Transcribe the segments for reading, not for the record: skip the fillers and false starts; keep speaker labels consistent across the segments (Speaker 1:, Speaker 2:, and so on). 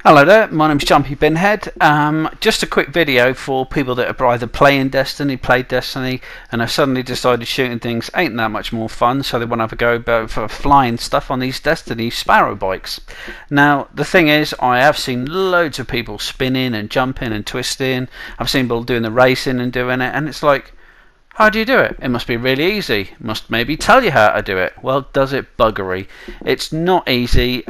Speaker 1: Hello there, my name's JumpyBinhead. Just a quick video for people that are either playing Destiny, played Destiny, and have suddenly decided shooting things ain't that much more fun, so they want to have a go for flying stuff on these Destiny Sparrow bikes. Now, the thing is, I have seen loads of people spinning and jumping and twisting. I've seen people doing the racing and doing it, and it's like, how do you do it? It must be really easy. Must maybe tell you how to do it. Well, does it buggery? It's not easy.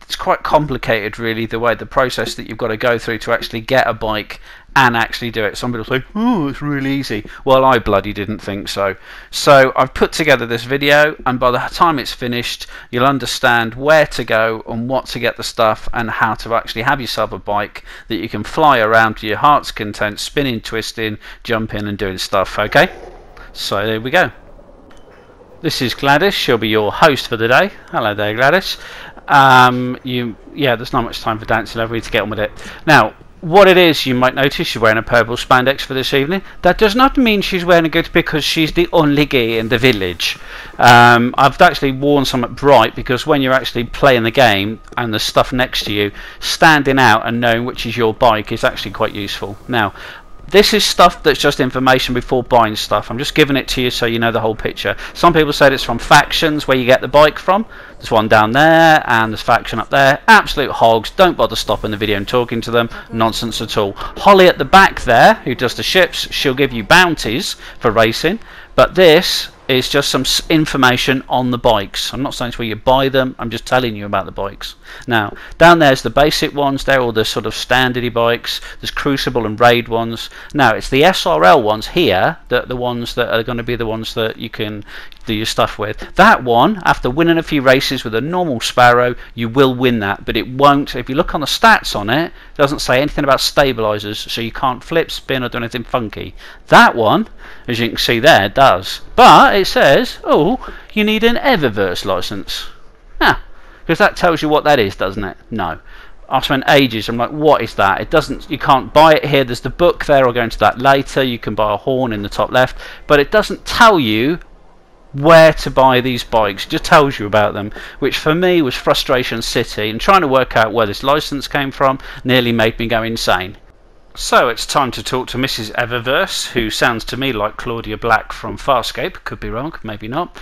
Speaker 1: It's quite complicated, really, the process that you've got to go through to actually get a bike and actually do it. Some people say, oh, it's really easy. Well, I bloody didn't think so. So I've put together this video, and by the time it's finished, you'll understand where to go and what to get the stuff and how to actually have yourself a bike that you can fly around to your heart's content, spinning, twisting, jumping and doing stuff. Okay, so there we go. This is Gladys. She'll be your host for the day. Hello there, Gladys. There's not much time for dancing over. We need to get on with it. Now, what it is, you might notice she's wearing a purple spandex for this evening. That does not mean she's wearing it because she's the only gay in the village. I've actually worn something bright because when you're actually playing the game and there's stuff next to you, standing out and knowing which is your bike is actually quite useful. Now, this is stuff that's just information before buying stuff. I'm just giving it to you so you know the whole picture. Some people said it's from Factions, where you get the bike from. There's one down there and there's Faction up there. Absolute hogs. Don't bother stopping the video and talking to them. Nonsense at all. Holly at the back there, who does the ships, she'll give you bounties for racing. But this is just some information on the bikes. I'm not saying it's where you buy them, I'm just telling you about the bikes. Now, down there's the basic ones, they're all the sort of standardy bikes. There's Crucible and Raid ones. Now, it's the SRL ones here, that the ones that are going to be the ones that you can do your stuff with. That one, after winning a few races with a normal Sparrow, you will win that, but it won't, if you look on the stats on it, it doesn't say anything about stabilizers, so you can't flip, spin or do anything funky. That one, as you can see there, does. But it says, oh, you need an Eververse license. Because that tells you what that is, doesn't it? No. I spent ages, I'm like, what is that? It doesn't, you can't buy it here. There's the book there, I'll go into that later. You can buy a horn in the top left, but it doesn't tell you where to buy these bikes. It just tells you about them, which for me was frustration city, and trying to work out where this license came from nearly made me go insane. So it's time to talk to Mrs. Eververse, who sounds to me like Claudia Black from Farscape. Could be wrong, maybe not.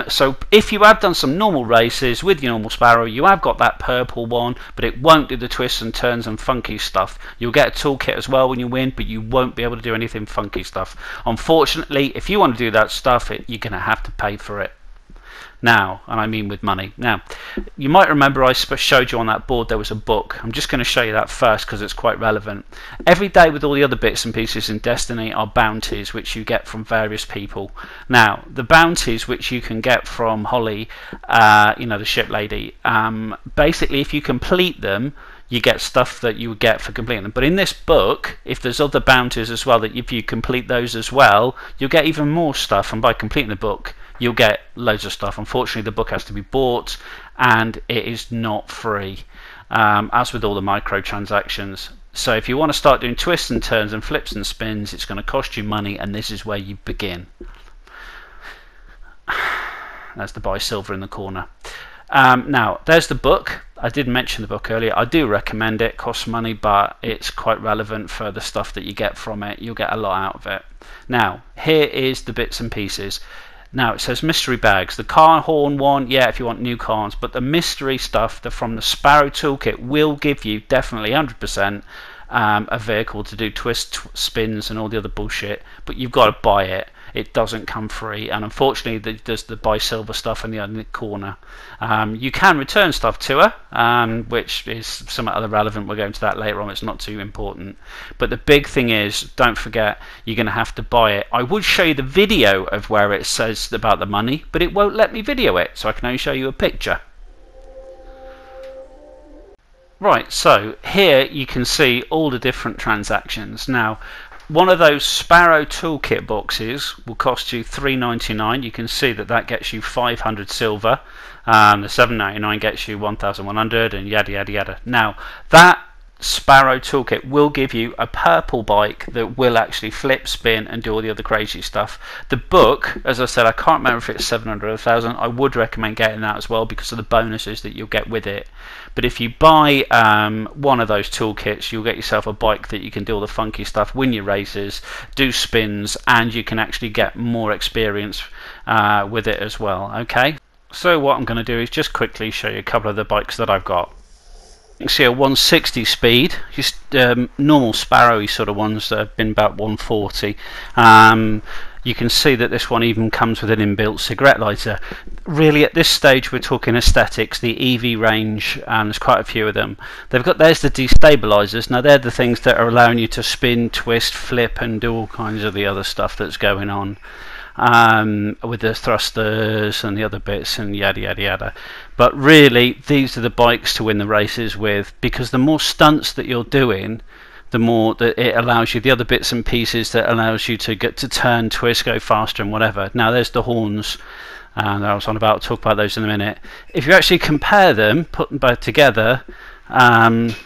Speaker 1: So if you have done some normal races with your normal Sparrow, you have got that purple one, but it won't do the twists and turns and funky stuff. You'll get a toolkit as well when you win, but you won't be able to do anything funky stuff. Unfortunately, if you want to do that stuff, you're going to have to pay for it. Now, and I mean with money. Now, you might remember I showed you on that board there was a book. I'm just going to show you that first because it's quite relevant. Every day with all the other bits and pieces in Destiny are bounties which you get from various people. Now, the bounties which you can get from Holly, the ship lady, basically if you complete them, you get stuff that you would get for completing them. But in this book, if there's other bounties as well, that if you complete those as well, you'll get even more stuff. And by completing the book, you'll get loads of stuff. Unfortunately, the book has to be bought, and it is not free, as with all the microtransactions. So if you want to start doing twists and turns and flips and spins, it's going to cost you money, and this is where you begin. That's the buy silver in the corner. Now, there's the book. I did mention the book earlier. I do recommend it. It costs money, but it's quite relevant for the stuff that you get from it. You'll get a lot out of it. Now, here is the bits and pieces. Now, it says mystery bags. The car horn one, yeah, if you want new cars, but the mystery stuff from the Sparrow toolkit will give you definitely 100% a vehicle to do twists, spins and all the other bullshit, but you've got to buy it. It doesn't come free, and unfortunately there's the buy silver stuff in the other corner. You can return stuff to her, which is somewhat other relevant. We'll go into that later on. It's not too important, but the big thing is, don't forget, you're going to have to buy it. I would show you the video of where it says about the money, but it won't let me video it, so I can only show you a picture. Right, so here you can see all the different transactions. Now, one of those Sparrow toolkit boxes will cost you $3.99. You can see that gets you 500 silver. The $7.99 gets you 1,100 and yada yada yada. Now, that Sparrow toolkit will give you a purple bike that will actually flip, spin, and do all the other crazy stuff. The book, as I said, I can't remember if it's 700 or 1,000. I would recommend getting that as well because of the bonuses that you'll get with it. But if you buy one of those toolkits, you'll get yourself a bike that you can do all the funky stuff, win your races, do spins, and you can actually get more experience with it as well. Okay, so what I'm going to do is just quickly show you a couple of the bikes that I've got. You can see a 160 speed, just normal Sparrowy sort of ones that have been about 140. You can see that this one even comes with an inbuilt cigarette lighter. Really, at this stage, we're talking aesthetics. The EV range, there's quite a few of them. There's the destabilizers. Now, they're the things that are allowing you to spin, twist, flip, and do all kinds of the other stuff that's going on. With the thrusters and the other bits and yada yada yada. But really, these are the bikes to win the races with, because the more stunts that you're doing, the more that it allows you, the other bits and pieces that allows you to get to turn, twist, go faster and whatever. Now there's the horns, and I was on about, talk about those in a minute. If you actually compare them, put them both together,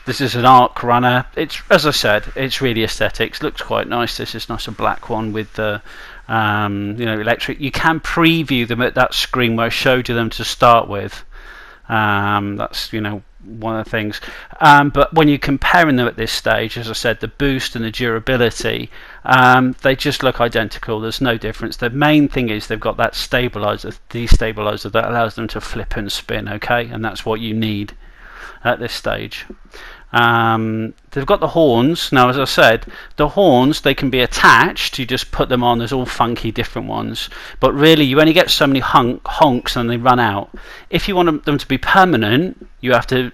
Speaker 1: this is an arc runner. It's, as I said, it's really aesthetics. Looks quite nice. This is nice, a black one with the electric. You can preview them at that screen where I showed you them to start with. That's one of the things. But when you're comparing them at this stage, as I said, the boost and the durability, they just look identical. There's no difference. The main thing is they've got that stabilizer, destabilizer, that allows them to flip and spin. Okay, and that's what you need at this stage. They've got the horns. Now, as I said, the horns, they can be attached. You just put them on. There's all funky different ones, but really you only get so many honks and they run out. If you want them to be permanent, you have to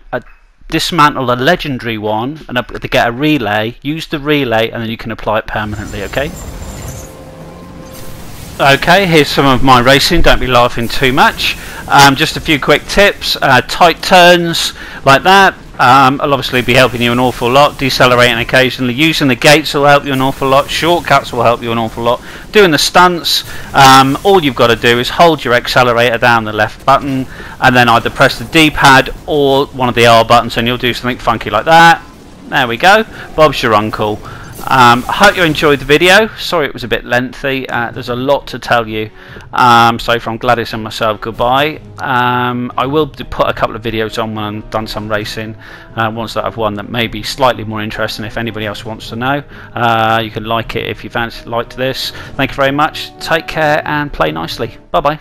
Speaker 1: dismantle a legendary one and to get a relay, use the relay, and then you can apply it permanently. Okay, here's some of my racing. Don't be laughing too much. Just a few quick tips. Tight turns like that, I'll obviously be helping you an awful lot. Decelerating occasionally, using the gates will help you an awful lot. Shortcuts will help you an awful lot. Doing the stunts, all you've got to do is hold your accelerator down the left button and then either press the D-pad or one of the R buttons and you'll do something funky like that. There we go. Bob's your uncle. I hope you enjoyed the video. Sorry it was a bit lengthy. There's a lot to tell you. So from Gladys and myself, goodbye. I will put a couple of videos on when I've done some racing, ones that I've won that may be slightly more interesting if anybody else wants to know. You can like it if you liked this. Thank you very much. Take care and play nicely. Bye bye.